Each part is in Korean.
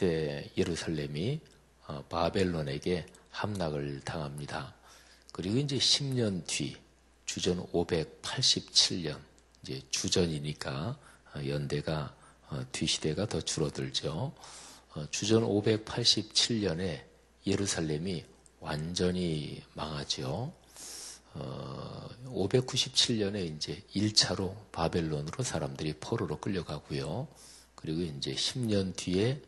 그때 예루살렘이 바벨론에게 함락을 당합니다. 그리고 이제 10년 뒤 주전 587년 이제 주전이니까 연대가 뒤시대가 더 줄어들죠. 주전 587년에 예루살렘이 완전히 망하죠. 597년에 이제 1차로 바벨론으로 사람들이 포로로 끌려가고요. 그리고 이제 10년 뒤에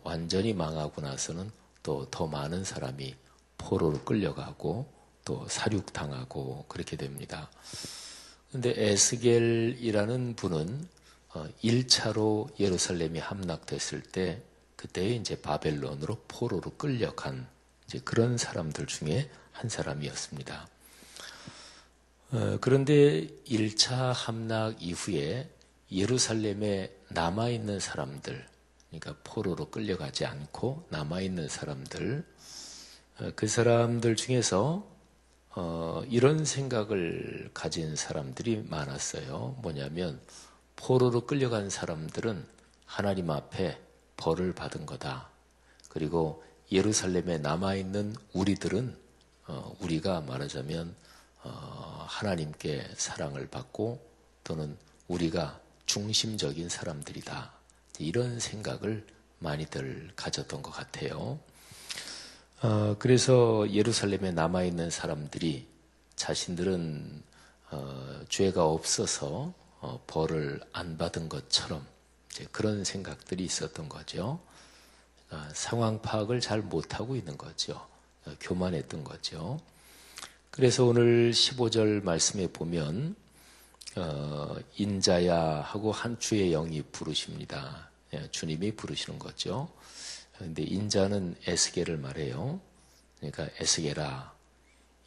완전히 망하고 나서는 또 더 많은 사람이 포로로 끌려가고 또 사륙당하고 그렇게 됩니다. 근데 에스겔이라는 분은 1차로 예루살렘이 함락됐을 때 그때 이제 바벨론으로 포로로 끌려간 이제 그런 사람들 중에 한 사람이었습니다. 그런데 1차 함락 이후에 예루살렘에 남아있는 사람들, 그러니까 포로로 끌려가지 않고 남아있는 사람들, 그 사람들 중에서 이런 생각을 가진 사람들이 많았어요. 뭐냐면 포로로 끌려간 사람들은 하나님 앞에 벌을 받은 거다. 그리고 예루살렘에 남아있는 우리들은 우리가 말하자면 하나님께 사랑을 받고 또는 우리가 중심적인 사람들이다. 이런 생각을 많이들 가졌던 것 같아요. 그래서 예루살렘에 남아있는 사람들이 자신들은 죄가 없어서 벌을 안 받은 것처럼 이제 그런 생각들이 있었던 거죠. 상황 파악을 잘 못하고 있는 거죠. 교만했던 거죠. 그래서 오늘 15절 말씀에 보면 인자야 하고 한 주의 영이 부르십니다. 주님이 부르시는 거죠. 그런데 인자는 에스겔을 말해요. 그러니까 에스겔아,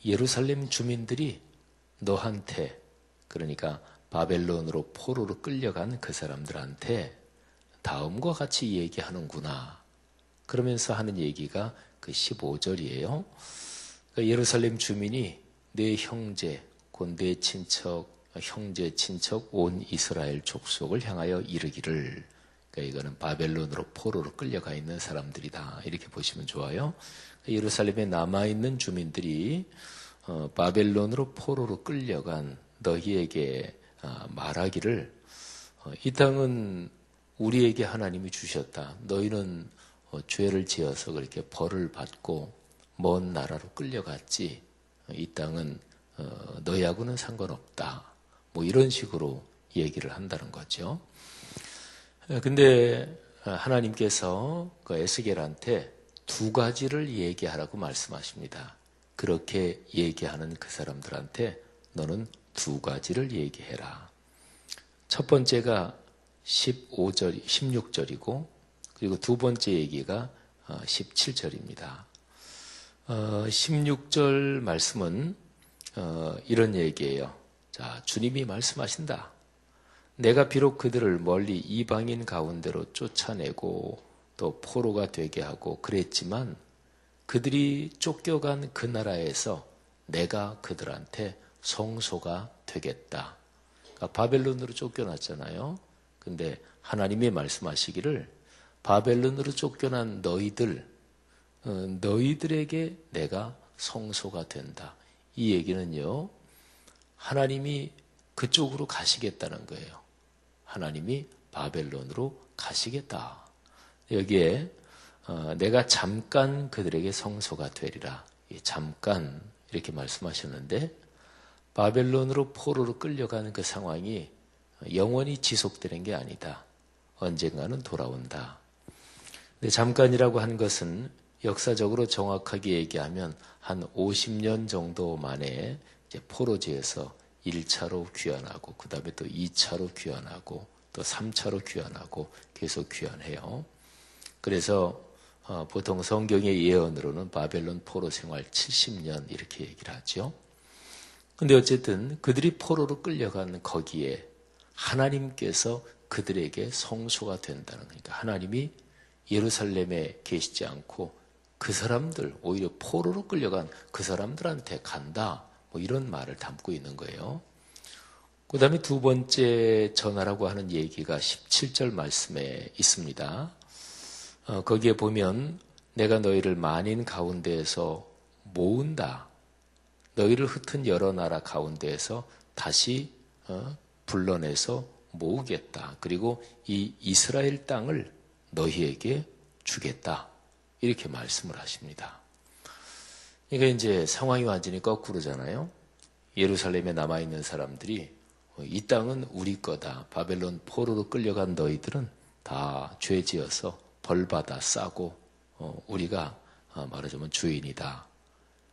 예루살렘 주민들이 너한테, 그러니까 바벨론으로 포로로 끌려간 그 사람들한테 다음과 같이 얘기하는구나. 그러면서 하는 얘기가 그 15절이에요. 그러니까 예루살렘 주민이 내 형제, 곧 내 친척, 형제, 친척, 온 이스라엘 족속을 향하여 이르기를, 그러니까 이거는 바벨론으로 포로로 끌려가 있는 사람들이다. 이렇게 보시면 좋아요. 예루살렘에 남아있는 주민들이 바벨론으로 포로로 끌려간 너희에게 말하기를, 이 땅은 우리에게 하나님이 주셨다. 너희는 죄를 지어서 그렇게 벌을 받고 먼 나라로 끌려갔지. 이 땅은 너희하고는 상관없다. 뭐 이런 식으로 얘기를 한다는 거죠. 근데 하나님께서 그 에스겔한테 두 가지를 얘기하라고 말씀하십니다. 그렇게 얘기하는 그 사람들한테 너는 두 가지를 얘기해라. 첫 번째가 15절, 16절이고 그리고 두 번째 얘기가 17절입니다. 16절 말씀은 이런 얘기예요. 자, 주님이 말씀하신다. 내가 비록 그들을 멀리 이방인 가운데로 쫓아내고 또 포로가 되게 하고 그랬지만 그들이 쫓겨간 그 나라에서 내가 그들한테 성소가 되겠다. 그러니까 바벨론으로 쫓겨났잖아요. 근데 하나님이 말씀하시기를 바벨론으로 쫓겨난 너희들에게 내가 성소가 된다. 이 얘기는요, 하나님이 그쪽으로 가시겠다는 거예요. 하나님이 바벨론으로 가시겠다. 여기에 내가 잠깐 그들에게 성소가 되리라. 잠깐 이렇게 말씀하셨는데 바벨론으로 포로로 끌려가는 그 상황이 영원히 지속되는 게 아니다. 언젠가는 돌아온다. 근데 잠깐이라고 한 것은 역사적으로 정확하게 얘기하면 한 50년 정도 만에 이제 포로지에서 1차로 귀환하고 그 다음에 또 2차로 귀환하고 또 3차로 귀환하고 계속 귀환해요. 그래서 보통 성경의 예언으로는 바벨론 포로 생활 70년 이렇게 얘기를 하죠. 근데 어쨌든 그들이 포로로 끌려간 거기에 하나님께서 그들에게 성소가 된다는 거니까 하나님이 예루살렘에 계시지 않고 그 사람들, 오히려 포로로 끌려간 그 사람들한테 간다. 뭐 이런 말을 담고 있는 거예요. 그 다음에 두 번째 전하라고 하는 얘기가 17절 말씀에 있습니다. 거기에 보면 내가 너희를 만인 가운데에서 모은다. 너희를 흩은 여러 나라 가운데에서 다시 불러내서 모으겠다. 그리고 이 이스라엘 땅을 너희에게 주겠다. 이렇게 말씀을 하십니다. 그러니까 이제 상황이 완전히 거꾸로잖아요. 예루살렘에 남아있는 사람들이 이 땅은 우리 거다. 바벨론 포로로 끌려간 너희들은 다 죄지어서 벌받아 싸고 우리가 말하자면 주인이다.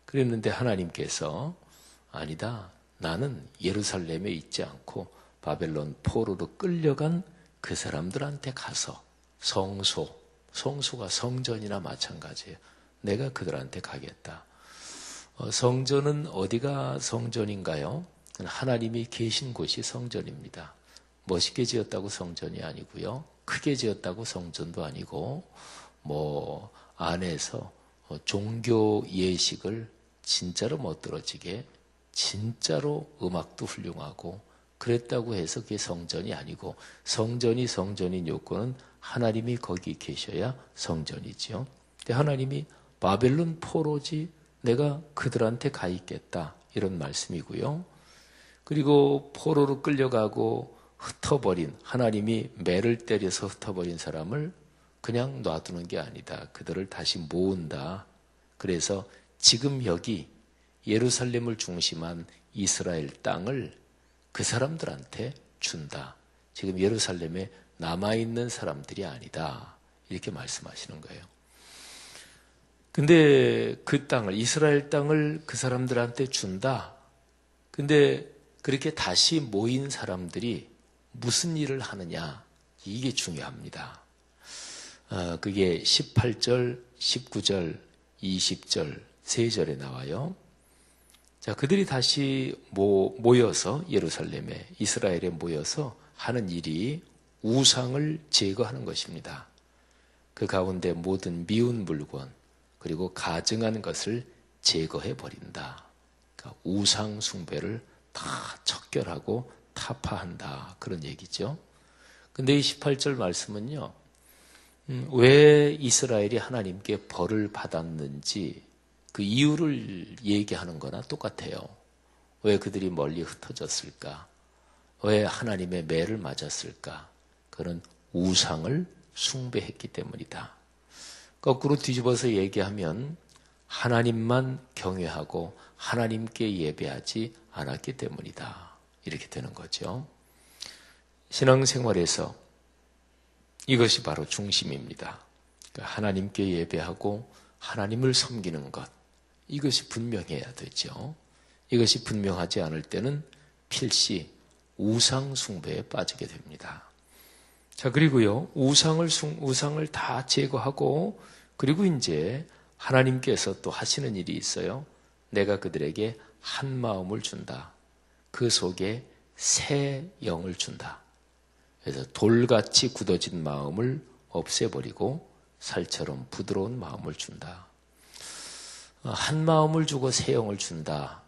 그랬는데 하나님께서 아니다. 나는 예루살렘에 있지 않고 바벨론 포로로 끌려간 그 사람들한테 가서 성소가 성전이나 마찬가지예요. 내가 그들한테 가겠다. 성전은 어디가 성전인가요? 하나님이 계신 곳이 성전입니다. 멋있게 지었다고 성전이 아니고요. 크게 지었다고 성전도 아니고 안에서 종교 예식을 진짜로 멋들어지게 진짜로 음악도 훌륭하고 그랬다고 해서 그게 성전이 아니고 성전인 요건은 하나님이 거기 계셔야 성전이지요. 근데 하나님이 바벨론 포로지 내가 그들한테 가 있겠다 이런 말씀이고요. 그리고 포로로 끌려가고 흩어버린 하나님이 매를 때려서 흩어버린 사람을 그냥 놔두는 게 아니다. 그들을 다시 모은다. 그래서 지금 여기 예루살렘을 중심한 이스라엘 땅을 그 사람들한테 준다. 지금 예루살렘에 남아있는 사람들이 아니다. 이렇게 말씀하시는 거예요. 근데 그 땅을, 이스라엘 땅을 그 사람들한테 준다. 근데 그렇게 다시 모인 사람들이 무슨 일을 하느냐. 이게 중요합니다. 그게 18절, 19절, 20절, 3절에 나와요. 자, 그들이 다시 모여서 예루살렘에, 이스라엘에 모여서 하는 일이 우상을 제거하는 것입니다. 그 가운데 모든 미운 물건, 그리고 가증한 것을 제거해 버린다. 그러니까 우상 숭배를 다 척결하고 타파한다. 그런 얘기죠. 근데 이 18절 말씀은요. 왜 이스라엘이 하나님께 벌을 받았는지 그 이유를 얘기하는 거나 똑같아요. 왜 그들이 멀리 흩어졌을까? 왜 하나님의 매를 맞았을까? 그런 우상을 숭배했기 때문이다. 거꾸로 뒤집어서 얘기하면 하나님만 경외하고 하나님께 예배하지 않았기 때문이다. 이렇게 되는 거죠. 신앙생활에서 이것이 바로 중심입니다. 그러니까 하나님께 예배하고 하나님을 섬기는 것. 이것이 분명해야 되죠. 이것이 분명하지 않을 때는 필시 우상 숭배에 빠지게 됩니다. 자, 그리고요, 우상을 다 제거하고, 그리고 이제 하나님께서 또 하시는 일이 있어요. 내가 그들에게 한 마음을 준다. 그 속에 새 영을 준다. 그래서 돌같이 굳어진 마음을 없애버리고 살처럼 부드러운 마음을 준다. 한 마음을 주고 새 영을 준다.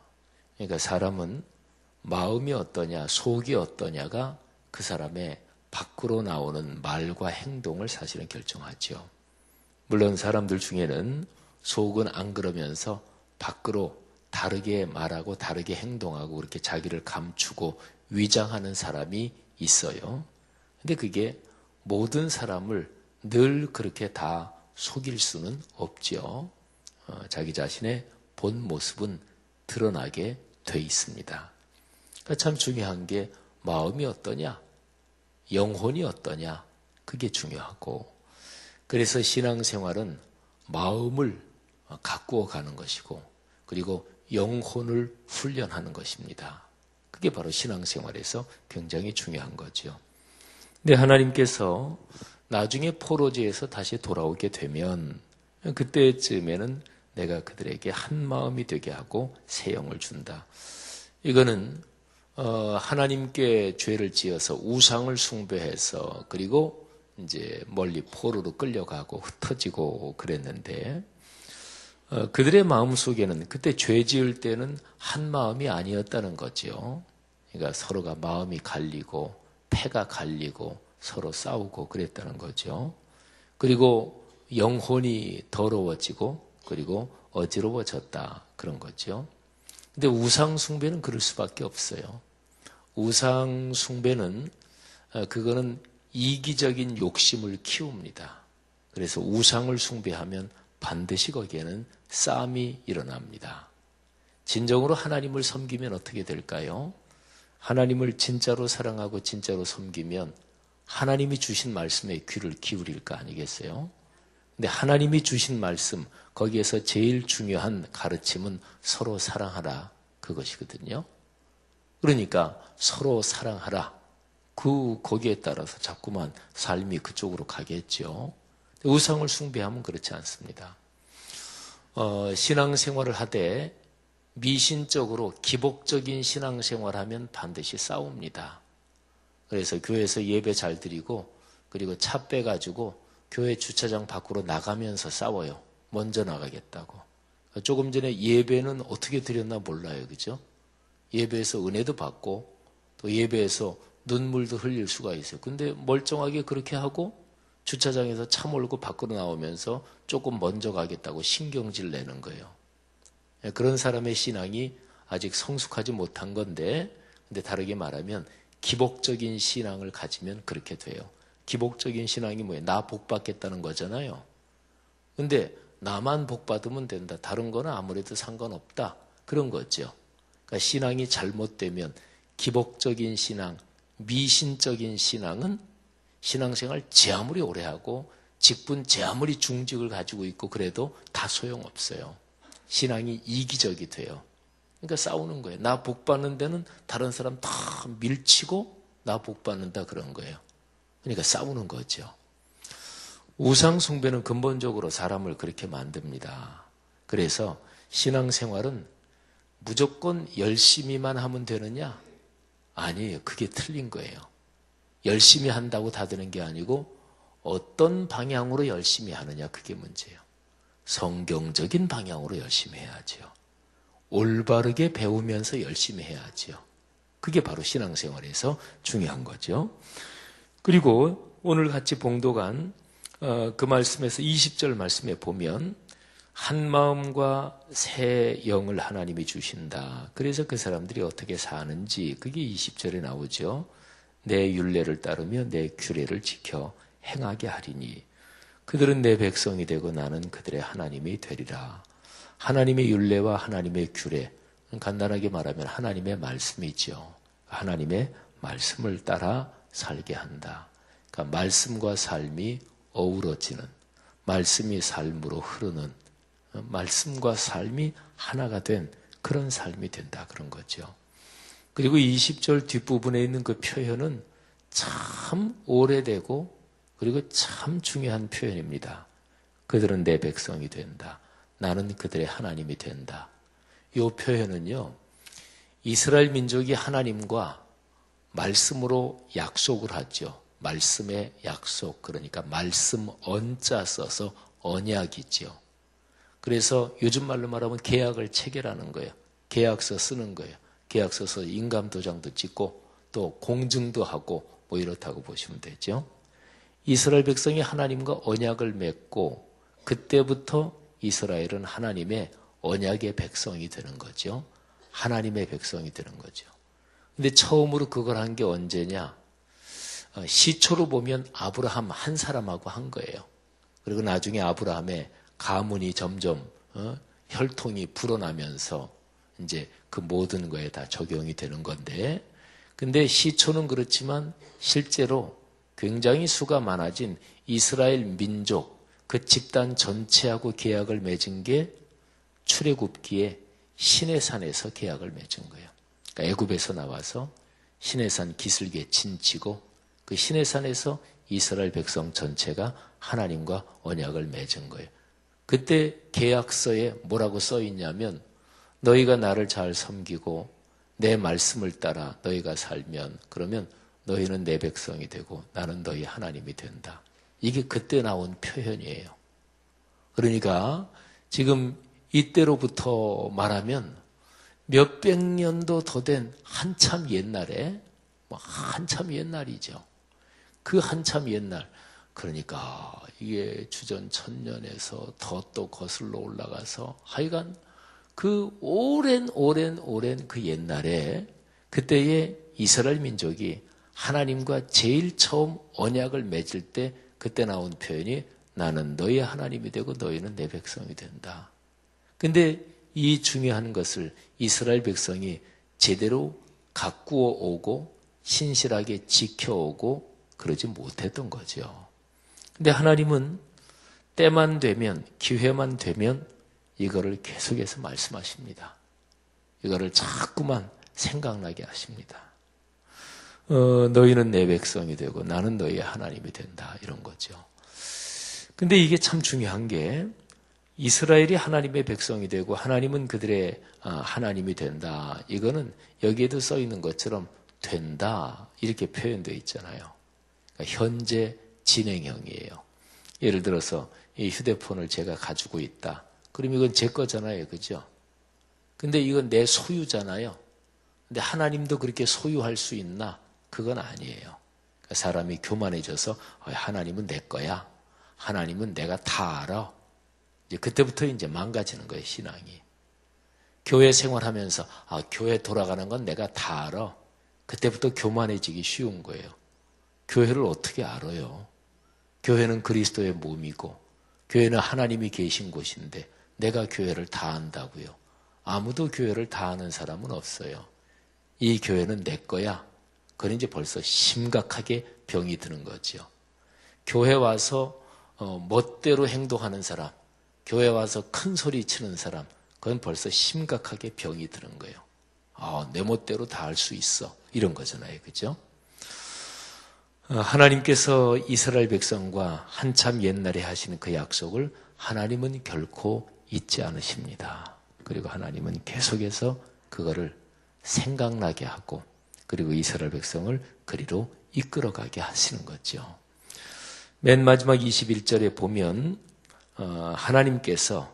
그러니까 사람은 마음이 어떠냐, 속이 어떠냐가 그 사람의 밖으로 나오는 말과 행동을 사실은 결정하죠. 물론 사람들 중에는 속은 안 그러면서 밖으로 다르게 말하고 다르게 행동하고 그렇게 자기를 감추고 위장하는 사람이 있어요. 근데 그게 모든 사람을 늘 그렇게 다 속일 수는 없죠. 자기 자신의 본 모습은 드러나게 돼 있습니다. 그러니까 참 중요한 게 마음이 어떠냐, 영혼이 어떠냐, 그게 중요하고, 그래서 신앙생활은 마음을 가꾸어 가는 것이고, 그리고 영혼을 훈련하는 것입니다. 그게 바로 신앙생활에서 굉장히 중요한 거죠. 근데 하나님께서 나중에 포로지에서 다시 돌아오게 되면 그때쯤에는 내가 그들에게 한 마음이 되게 하고 새 영을 준다. 이거는 하나님께 죄를 지어서 우상을 숭배해서 그리고 이제 멀리 포로로 끌려가고 흩어지고 그랬는데 그들의 마음 속에는 그때 죄 지을 때는 한 마음이 아니었다는 거죠. 그러니까 서로가 마음이 갈리고 패가 갈리고 서로 싸우고 그랬다는 거죠. 그리고 영혼이 더러워지고 그리고 어지러워졌다. 그런 거죠. 근데 우상 숭배는 그럴 수밖에 없어요. 우상 숭배는 그거는 이기적인 욕심을 키웁니다. 그래서 우상을 숭배하면 반드시 거기에는 싸움이 일어납니다. 진정으로 하나님을 섬기면 어떻게 될까요? 하나님을 진짜로 사랑하고 진짜로 섬기면 하나님이 주신 말씀에 귀를 기울일 거 아니겠어요? 근데 하나님이 주신 말씀, 거기에서 제일 중요한 가르침은 서로 사랑하라. 그것이거든요. 그러니까 서로 사랑하라. 거기에 따라서 자꾸만 삶이 그쪽으로 가겠죠. 우상을 숭배하면 그렇지 않습니다. 신앙생활을 하되 미신적으로 기복적인 신앙생활하면 반드시 싸웁니다. 그래서 교회에서 예배 잘 드리고 그리고 차 빼가지고 교회 주차장 밖으로 나가면서 싸워요. 먼저 나가겠다고. 조금 전에 예배는 어떻게 드렸나 몰라요. 그죠? 예배에서 은혜도 받고 또 예배에서 눈물도 흘릴 수가 있어요. 근데 멀쩡하게 그렇게 하고 주차장에서 차 몰고 밖으로 나오면서 조금 먼저 가겠다고 신경질 내는 거예요. 그런 사람의 신앙이 아직 성숙하지 못한 건데, 근데 다르게 말하면 기복적인 신앙을 가지면 그렇게 돼요. 기복적인 신앙이 뭐예요? 나 복 받겠다는 거잖아요. 근데 나만 복 받으면 된다. 다른 거는 아무래도 상관없다. 그런 거죠. 그러니까 신앙이 잘못되면 기복적인 신앙, 미신적인 신앙은 신앙생활 제 아무리 오래 하고 직분 제 아무리 중직을 가지고 있고 그래도 다 소용없어요. 신앙이 이기적이 돼요. 그러니까 싸우는 거예요. 나 복 받는 데는 다른 사람 다 밀치고 나 복 받는다 그런 거예요. 그러니까 싸우는 거죠. 우상 숭배는 근본적으로 사람을 그렇게 만듭니다. 그래서 신앙생활은 무조건 열심히만 하면 되느냐? 아니에요. 그게 틀린 거예요. 열심히 한다고 다 되는 게 아니고 어떤 방향으로 열심히 하느냐 그게 문제예요. 성경적인 방향으로 열심히 해야죠. 올바르게 배우면서 열심히 해야죠. 그게 바로 신앙생활에서 중요한 거죠. 그리고 오늘 같이 봉독한 그 말씀에서 20절 말씀에 보면 한 마음과 새 영을 하나님이 주신다. 그래서 그 사람들이 어떻게 사는지 그게 20절에 나오죠. 내 율례를 따르며 내 규례를 지켜 행하게 하리니 그들은 내 백성이 되고 나는 그들의 하나님이 되리라. 하나님의 율례와 하나님의 규례, 간단하게 말하면 하나님의 말씀이죠. 하나님의 말씀을 따라 살게 한다. 그러니까 말씀과 삶이 어우러지는, 말씀이 삶으로 흐르는, 말씀과 삶이 하나가 된 그런 삶이 된다 그런 거죠. 그리고 20절 뒷부분에 있는 그 표현은 참 오래되고 그리고 참 중요한 표현입니다. 그들은 내 백성이 된다. 나는 그들의 하나님이 된다. 이 표현은요, 이스라엘 민족이 하나님과 말씀으로 약속을 하죠. 말씀의 약속, 그러니까 말씀 언자 써서 언약이죠. 그래서 요즘 말로 말하면 계약을 체결하는 거예요. 계약서 쓰는 거예요. 계약서 써서 인감도장도 찍고 또 공증도 하고 뭐 이렇다고 보시면 되죠. 이스라엘 백성이 하나님과 언약을 맺고 그때부터 이스라엘은 하나님의 언약의 백성이 되는 거죠. 하나님의 백성이 되는 거죠. 근데 처음으로 그걸 한 게 언제냐? 시초로 보면 아브라함 한 사람하고 한 거예요. 그리고 나중에 아브라함의 가문이 점점 혈통이 불어나면서 이제 그 모든 거에 다 적용이 되는 건데, 근데 시초는 그렇지만 실제로 굉장히 수가 많아진 이스라엘 민족, 그 집단 전체하고 계약을 맺은 게 출애굽기에 시내산에서 계약을 맺은 거예요. 그러니까 애굽에서 나와서 시내산 기슭에 진치고 그 시내산에서 이스라엘 백성 전체가 하나님과 언약을 맺은 거예요. 그때 계약서에 뭐라고 써 있냐면 너희가 나를 잘 섬기고 내 말씀을 따라 너희가 살면 그러면 너희는 내 백성이 되고 나는 너희 하나님이 된다. 이게 그때 나온 표현이에요. 그러니까 지금 이때로부터 말하면 몇백 년도 더 된 한참 옛날에, 한참 옛날이죠. 그 한참 옛날, 그러니까 이게 주전 1000년에서 더 또 거슬러 올라가서 하여간 그 오랜 그 옛날에 그때의 이스라엘 민족이 하나님과 제일 처음 언약을 맺을 때 그때 나온 표현이 나는 너희 하나님이 되고 너희는 내 백성이 된다. 근데 이 중요한 것을 이스라엘 백성이 제대로 가꾸어 오고 신실하게 지켜오고 그러지 못했던 거죠. 근데 하나님은 때만 되면, 기회만 되면 이거를 계속해서 말씀하십니다. 이거를 자꾸만 생각나게 하십니다. 너희는 내 백성이 되고 나는 너희의 하나님이 된다. 이런 거죠. 근데 이게 참 중요한 게 이스라엘이 하나님의 백성이 되고 하나님은 그들의 하나님이 된다. 이거는 여기에도 써 있는 것처럼 된다. 이렇게 표현되어 있잖아요. 그러니까 현재 진행형이에요. 예를 들어서 이 휴대폰을 제가 가지고 있다. 그럼 이건 제 거잖아요. 그죠? 근데 이건 내 소유잖아요. 근데 하나님도 그렇게 소유할 수 있나? 그건 아니에요. 그러니까 사람이 교만해져서 하나님은 내 거야. 하나님은 내가 다 알아. 이제 그때부터 이제 망가지는 거예요, 신앙이. 교회 생활하면서 교회 돌아가는 건 내가 다 알아. 그때부터 교만해지기 쉬운 거예요. 교회를 어떻게 알아요? 교회는 그리스도의 몸이고 교회는 하나님이 계신 곳인데 내가 교회를 다 안다고요? 아무도 교회를 다 아는 사람은 없어요. 이 교회는 내 거야. 그건 이제 벌써 심각하게 병이 드는 거죠. 교회 와서 멋대로 행동하는 사람, 교회 와서 큰 소리 치는 사람, 그건 벌써 심각하게 병이 드는 거예요. 내 멋대로 다 할 수 있어. 이런 거잖아요. 그죠? 하나님께서 이스라엘 백성과 한참 옛날에 하시는 그 약속을 하나님은 결코 잊지 않으십니다. 그리고 하나님은 계속해서 그거를 생각나게 하고 그리고 이스라엘 백성을 그리로 이끌어가게 하시는 거죠. 맨 마지막 21절에 보면 하나님께서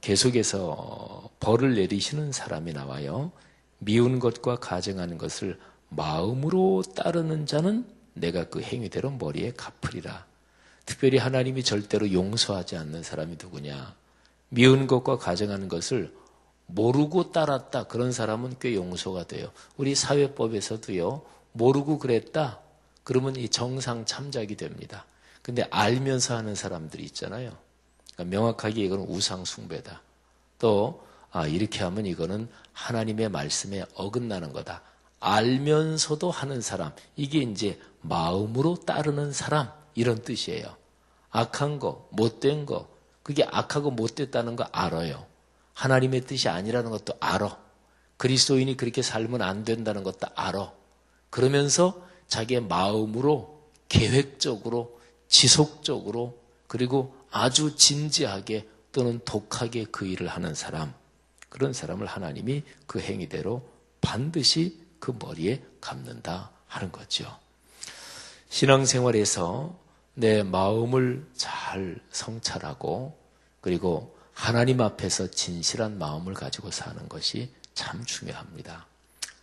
계속해서 벌을 내리시는 사람이 나와요. 미운 것과 가증하는 것을 마음으로 따르는 자는 내가 그 행위대로 머리에 갚으리라. 특별히 하나님이 절대로 용서하지 않는 사람이 누구냐? 미운 것과 가증하는 것을 모르고 따랐다. 그런 사람은 꽤 용서가 돼요. 우리 사회법에서도요. 모르고 그랬다. 그러면 이 정상 참작이 됩니다. 근데 알면서 하는 사람들이 있잖아요. 그러니까 명확하게 이건 우상 숭배다. 또 이렇게 하면 이거는 하나님의 말씀에 어긋나는 거다. 알면서도 하는 사람, 이게 이제 마음으로 따르는 사람 이런 뜻이에요. 악한 거, 못된 거, 그게 악하고 못됐다는 거 알아요. 하나님의 뜻이 아니라는 것도 알아. 그리스도인이 그렇게 살면 안 된다는 것도 알아. 그러면서 자기의 마음으로 계획적으로 지속적으로 그리고 아주 진지하게 또는 독하게 그 일을 하는 사람, 그런 사람을 하나님이 그 행위대로 반드시 그 머리에 갚는다 하는 거죠. 신앙생활에서 내 마음을 잘 성찰하고 그리고 하나님 앞에서 진실한 마음을 가지고 사는 것이 참 중요합니다.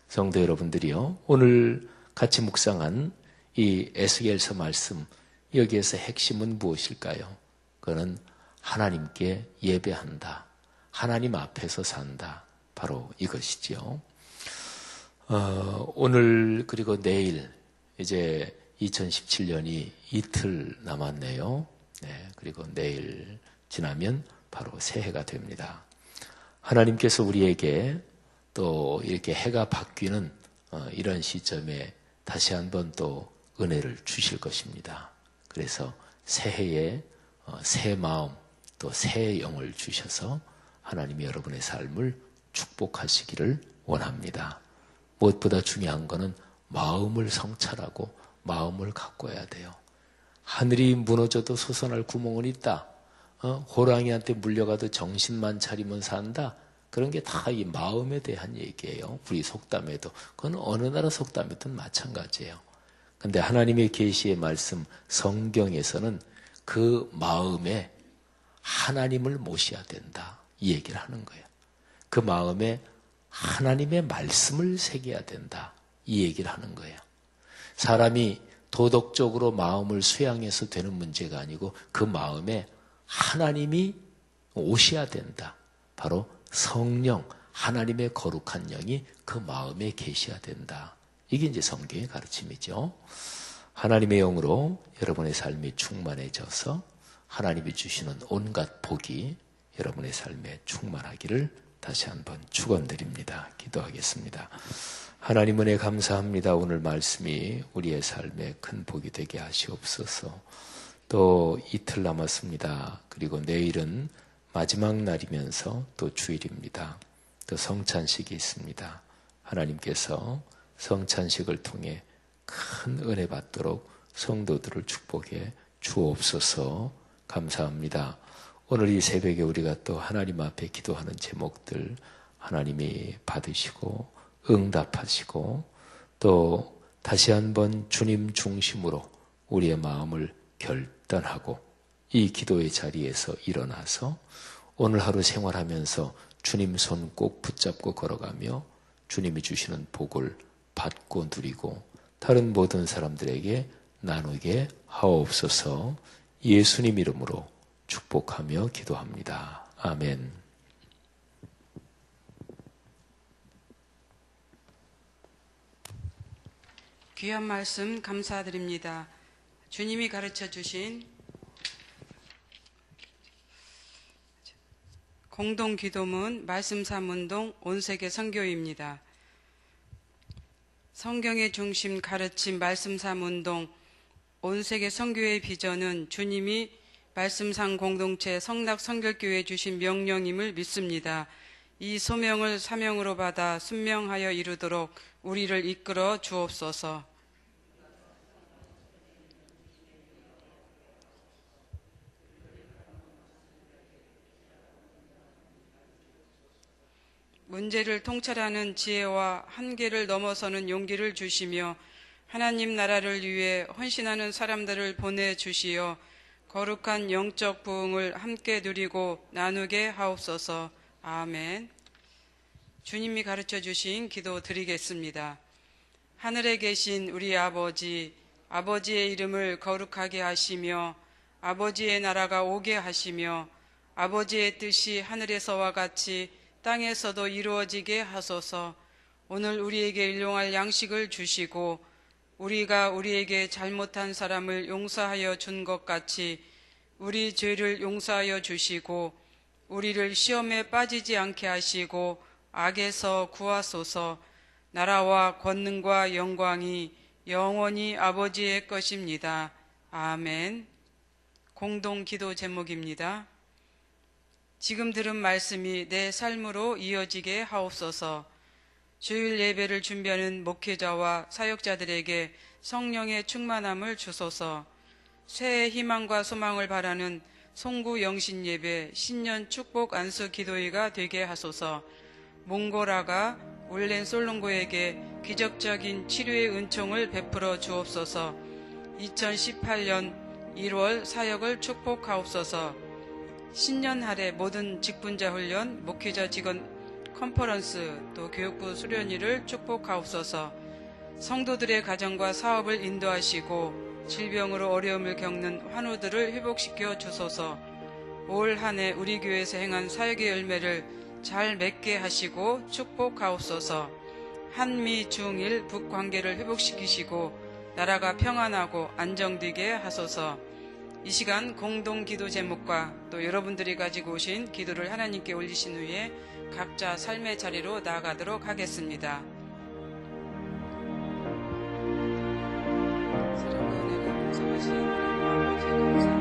성도 여러분들이요, 오늘 같이 묵상한 이 에스겔서 말씀, 여기에서 핵심은 무엇일까요? 그거는 하나님께 예배한다. 하나님 앞에서 산다. 바로 이것이지요. 오늘 그리고 내일 이제 2017년이 이틀 남았네요. 네, 그리고 내일 지나면 바로 새해가 됩니다. 하나님께서 우리에게 또 이렇게 해가 바뀌는 이런 시점에 다시 한번 또 은혜를 주실 것입니다. 그래서 새해에 새 마음 또 새 영을 주셔서 하나님이 여러분의 삶을 축복하시기를 원합니다. 무엇보다 중요한 것은 마음을 성찰하고 마음을 가꿔야 돼요. 하늘이 무너져도 솟아날 구멍은 있다. 호랑이한테 물려가도 정신만 차리면 산다. 그런 게 다 이 마음에 대한 얘기예요. 우리 속담에도. 그건 어느 나라 속담이든 마찬가지예요. 근데 하나님의 계시의 말씀 성경에서는 그 마음에 하나님을 모셔야 된다. 이 얘기를 하는 거예요. 그 마음에 하나님의 말씀을 새겨야 된다. 이 얘기를 하는 거예요. 사람이 도덕적으로 마음을 수양해서 되는 문제가 아니고 그 마음에 하나님이 오셔야 된다. 바로 성령, 하나님의 거룩한 영이 그 마음에 계셔야 된다. 이게 이제 성경의 가르침이죠. 하나님의 영으로 여러분의 삶이 충만해져서 하나님이 주시는 온갖 복이 여러분의 삶에 충만하기를 다시 한번 축원드립니다. 기도하겠습니다. 하나님 은혜 감사합니다. 오늘 말씀이 우리의 삶에 큰 복이 되게 하시옵소서. 또 이틀 남았습니다. 그리고 내일은 마지막 날이면서 또 주일입니다. 또 성찬식이 있습니다. 하나님께서 성찬식을 통해 큰 은혜 받도록 성도들을 축복해 주옵소서. 감사합니다. 오늘 이 새벽에 우리가 또 하나님 앞에 기도하는 제목들 하나님이 받으시고 응답하시고 또 다시 한번 주님 중심으로 우리의 마음을 결단하고 이 기도의 자리에서 일어나서 오늘 하루 생활하면서 주님 손 꼭 붙잡고 걸어가며 주님이 주시는 복을 받고 누리고 다른 모든 사람들에게 나누게 하옵소서. 예수님 이름으로 축복하며 기도합니다. 아멘. 귀한 말씀 감사드립니다. 주님이 가르쳐 주신 공동기도문 말씀사문동 온세계 선교입니다. 성경의 중심 가르침 말씀사문동 온세계 선교의 비전은 주님이 말씀상 공동체 성락성결교회에 주신 명령임을 믿습니다. 이 소명을 사명으로 받아 순명하여 이루도록 우리를 이끌어 주옵소서. 문제를 통찰하는 지혜와 한계를 넘어서는 용기를 주시며 하나님 나라를 위해 헌신하는 사람들을 보내주시어 거룩한 영적 부흥을 함께 누리고 나누게 하옵소서. 아멘. 주님이 가르쳐 주신 기도 드리겠습니다. 하늘에 계신 우리 아버지, 아버지의 이름을 거룩하게 하시며 아버지의 나라가 오게 하시며 아버지의 뜻이 하늘에서와 같이 땅에서도 이루어지게 하소서. 오늘 우리에게 일용할 양식을 주시고 우리가 우리에게 잘못한 사람을 용서하여 준 것 같이 우리 죄를 용서하여 주시고 우리를 시험에 빠지지 않게 하시고 악에서 구하소서. 나라와 권능과 영광이 영원히 아버지의 것입니다. 아멘. 공동 기도 제목입니다. 지금 들은 말씀이 내 삶으로 이어지게 하옵소서. 주일 예배를 준비하는 목회자와 사역자들에게 성령의 충만함을 주소서. 새해 희망과 소망을 바라는 송구 영신 예배 신년 축복 안수 기도회가 되게 하소서. 몽고라가 울렌 솔롱고에게 기적적인 치료의 은총을 베풀어 주옵소서. 2018년 1월 사역을 축복하옵소서. 신년 할애 모든 직분자 훈련, 목회자 직원 컨퍼런스, 또 교육부 수련회를 축복하옵소서. 성도들의 가정과 사업을 인도하시고 질병으로 어려움을 겪는 환우들을 회복시켜 주소서. 올 한 해 우리 교회에서 행한 사역의 열매를 잘 맺게 하시고 축복하옵소서. 한미 중일 북관계를 회복시키시고 나라가 평안하고 안정되게 하소서. 이 시간 공동기도 제목과 또 여러분들이 가지고 오신 기도를 하나님께 올리신 후에 각자 삶의 자리로 나아가도록 하겠습니다. 사랑과 은혜가 풍성하신 하나님 아버지 감사합니다.